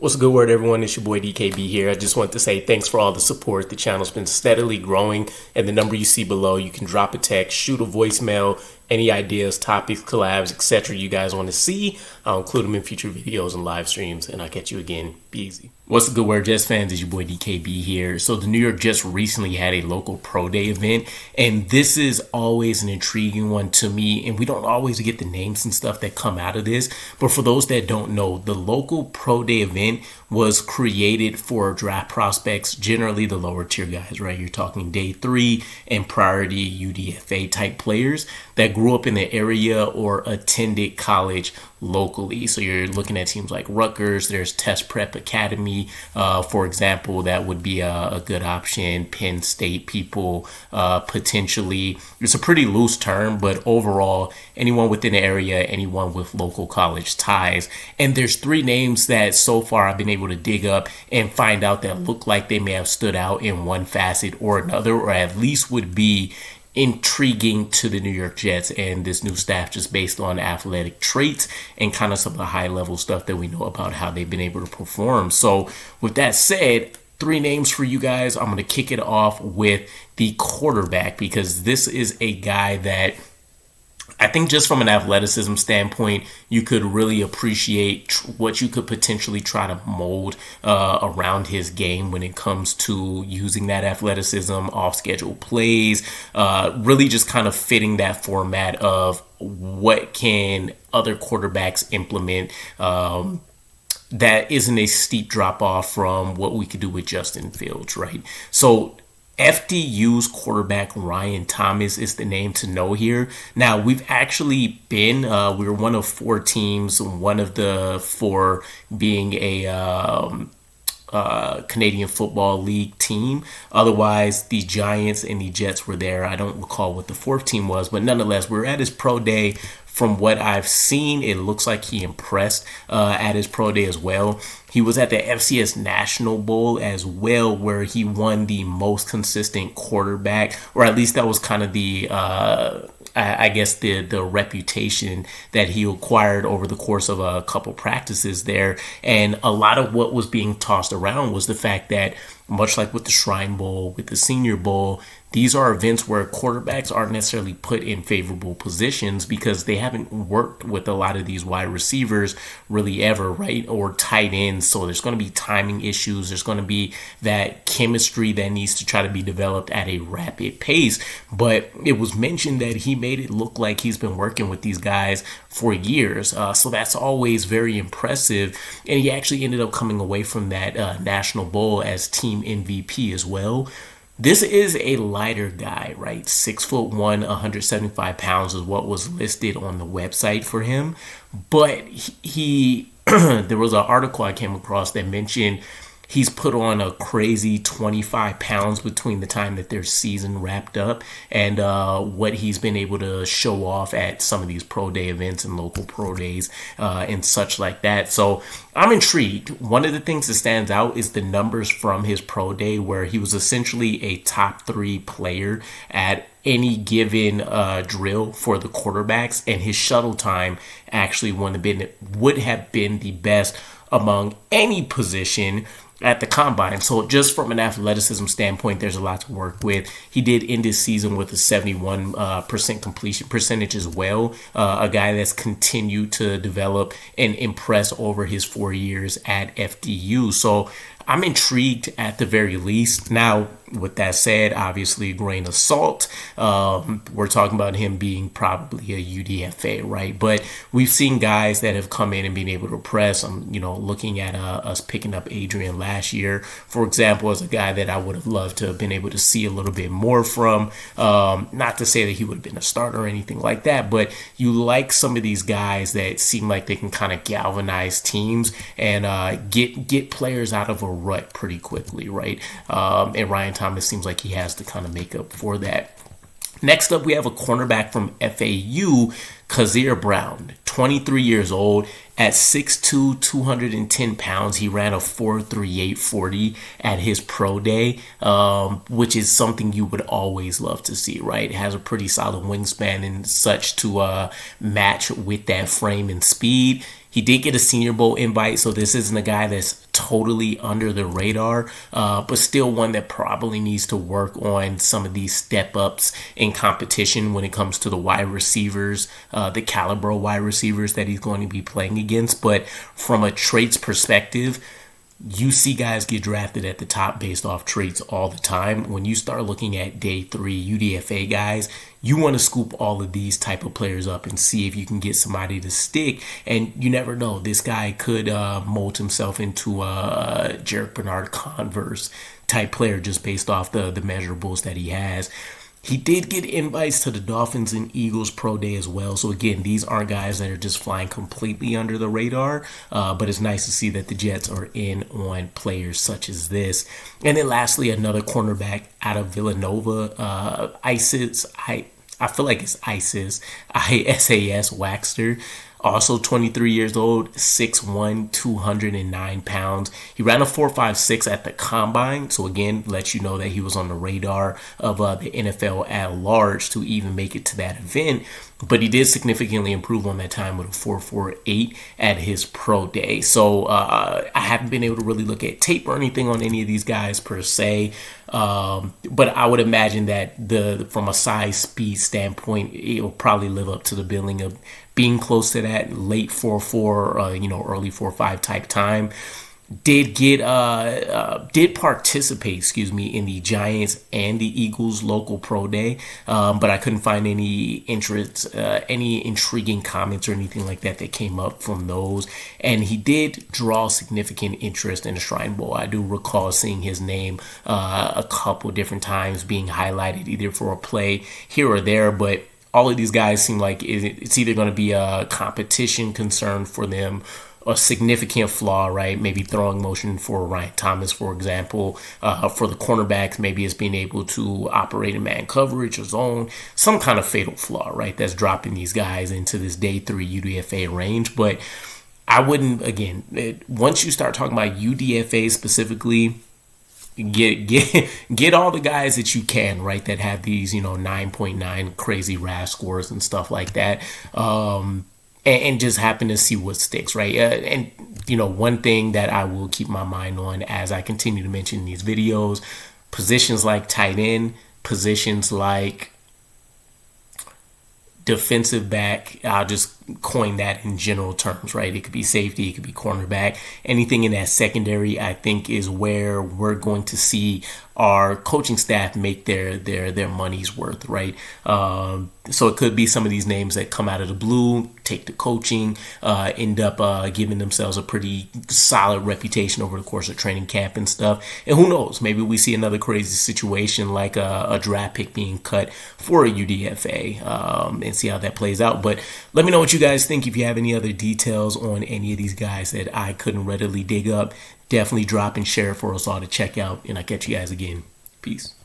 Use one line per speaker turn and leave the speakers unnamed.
What's a good word, everyone? It's your boy DKB here. I just want to say thanks for all the support. The channel's been steadily growing, and the number you see below, you can drop a text, shoot a voicemail, any ideas, topics, collabs, etc. you guys want to see. I'll include them in future videos and live streams, and I'll catch you again. Be easy. What's a good word, Jets fans? It's your boy DKB here. So the New York Jets recently had a local pro day event, and this is always an intriguing one to me, and we don't always get the names and stuff that come out of this. But for those that don't know, the local pro day event was created for draft prospects, generally the lower tier guys, right? You're talking day 3 and priority UDFA type players that grew up in the area or attended college locally. So you're looking at teams like Rutgers, there's Test Prep Academy, for example, that would be a good option. Penn State people, potentially. It's a pretty loose term, but overall, anyone within the area, anyone with local college ties. And there's 3 names that so far I've been able to dig up and find out that look like they may have stood out in one facet or another, or at least would be intriguing to the New York Jets and this new staff, just based on athletic traits and kind of some of the high level stuff that we know about how they've been able to perform. So with that said, 3 names for you guys. I'm going to kick it off with the quarterback, because this is a guy that I think just from an athleticism standpoint, you could really appreciate what you could potentially try to mold around his game when it comes to using that athleticism, off-schedule plays, really just kind of fitting that format of what can other quarterbacks implement that isn't a steep drop-off from what we could do with Justin Fields, right? So FDU's quarterback Ryon Thomas is the name to know here. Now, we've actually been, we were one of 4 teams, one of the 4 being a Canadian Football League team. Otherwise, the Giants and the Jets were there. I don't recall what the 4th team was, but nonetheless, we're at his pro day. From what I've seen, it looks like he impressed at his pro day as well. He was at the FCS National Bowl as well, where he won the most consistent quarterback, or at least that was kind of the I guess the reputation that he acquired over the course of a couple practices there. And a lot of what was being tossed around was the fact that, much like with the Shrine Bowl, with the Senior Bowl, these are events where quarterbacks aren't necessarily put in favorable positions because they haven't worked with a lot of these wide receivers really ever, right? Or tight ends. So there's going to be timing issues. There's going to be that chemistry that needs to try to be developed at a rapid pace. But it was mentioned that he made it look like he's been working with these guys for years. So that's always very impressive. And he actually ended up coming away from that National Bowl as team MVP as well. This is a lighter guy, right? 6'1", 175 pounds is what was listed on the website for him. But he there was an article I came across that mentioned he's put on a crazy 25 pounds between the time that their season wrapped up and what he's been able to show off at some of these pro day events and local pro days and such like that. So I'm intrigued. One of the things that stands out is the numbers from his pro day, where he was essentially a top 3 player at any given drill for the quarterbacks, and his shuttle time actually would have been the best among any position at the combine. So just from an athleticism standpoint, there's a lot to work with. He did end his season with a 71% completion percentage as well. A guy that's continued to develop and impress over his 4 years at FDU. So I'm intrigued at the very least. Now, with that said, obviously a grain of salt. We're talking about him being probably a UDFA, right? But we've seen guys that have come in and been able to press. I'm, looking at us picking up Adrian last year, for example, as a guy that I would have loved to have been able to see a little bit more from. Not to say that he would have been a starter or anything like that, but you like some of these guys that seem like they can kind of galvanize teams and get players out of a rut pretty quickly, right? And Ryon Thomas seems like he has the kind of makeup for that. Next up, we have a cornerback from FAU, Kahzir Brown, 23 years old, at 6'2", 210 pounds. He ran a 4.38 40 at his pro day, which is something you would always love to see, right? Has a pretty solid wingspan and such to match with that frame and speed. He did get a Senior Bowl invite, so this isn't a guy that's totally under the radar, but still one that probably needs to work on some of these step-ups in competition when it comes to the wide receivers, the caliber of wide receivers that he's going to be playing against. But from a traits perspective, you see guys get drafted at the top based off traits all the time. When you start looking at day 3 UDFA guys, you want to scoop all of these type of players up and see if you can get somebody to stick. And you never know, this guy could mold himself into a Jarek Bernard Converse type player just based off the measurables that he has. He did get invites to the Dolphins and Eagles Pro Day as well. So again, these aren't guys that are just flying completely under the radar, but it's nice to see that the Jets are in on players such as this. And then lastly, another cornerback out of Villanova, Isas, I feel like it's Isas Waxter. Also 23 years old, 6'1", 209 pounds. He ran a 4.56 at the combine. So again, lets you know that he was on the radar of the NFL at large to even make it to that event. But he did significantly improve on that time with a 4.48 at his pro day. So I haven't been able to really look at tape or anything on any of these guys per se. But I would imagine that from a size speed standpoint, it will probably live up to the billing of being close to that late 4.4, early 4.5 type time. Did participate, in the Giants and the Eagles local pro day, but I couldn't find any intriguing comments or anything like that came up from those. And he did draw significant interest in the Shrine Bowl. I do recall seeing his name a couple different times being highlighted either for a play here or there, but all of these guys seem like it's either going to be a competition concern for them, a significant flaw, right? Maybe throwing motion for Ryon Thomas, for example. For the cornerbacks, maybe it's being able to operate in man coverage or zone, some kind of fatal flaw, right? That's dropping these guys into this day 3 UDFA range. But I wouldn't, again, once you start talking about UDFA specifically, get all the guys that you can, right, that have these 9.9 crazy RAS scores and stuff like that, and just happen to see what sticks, right? And one thing that I will keep my mind on as I continue to mention in these videos, positions like tight end, positions like defensive back, I'll just coin that in general terms, right? It could be safety, it could be cornerback. Anything in that secondary, I think, is where we're going to see our coaching staff make their money's worth, right? So it could be some of these names that come out of the blue, take the coaching, end up giving themselves a pretty solid reputation over the course of training camp and stuff. And who knows, maybe we see another crazy situation like a draft pick being cut for a UDFA, and see how that plays out. But let me know what you guys think. If you have any other details on any of these guys that I couldn't readily dig up, definitely drop and share for us all to check out. And I'll catch you guys again. Peace.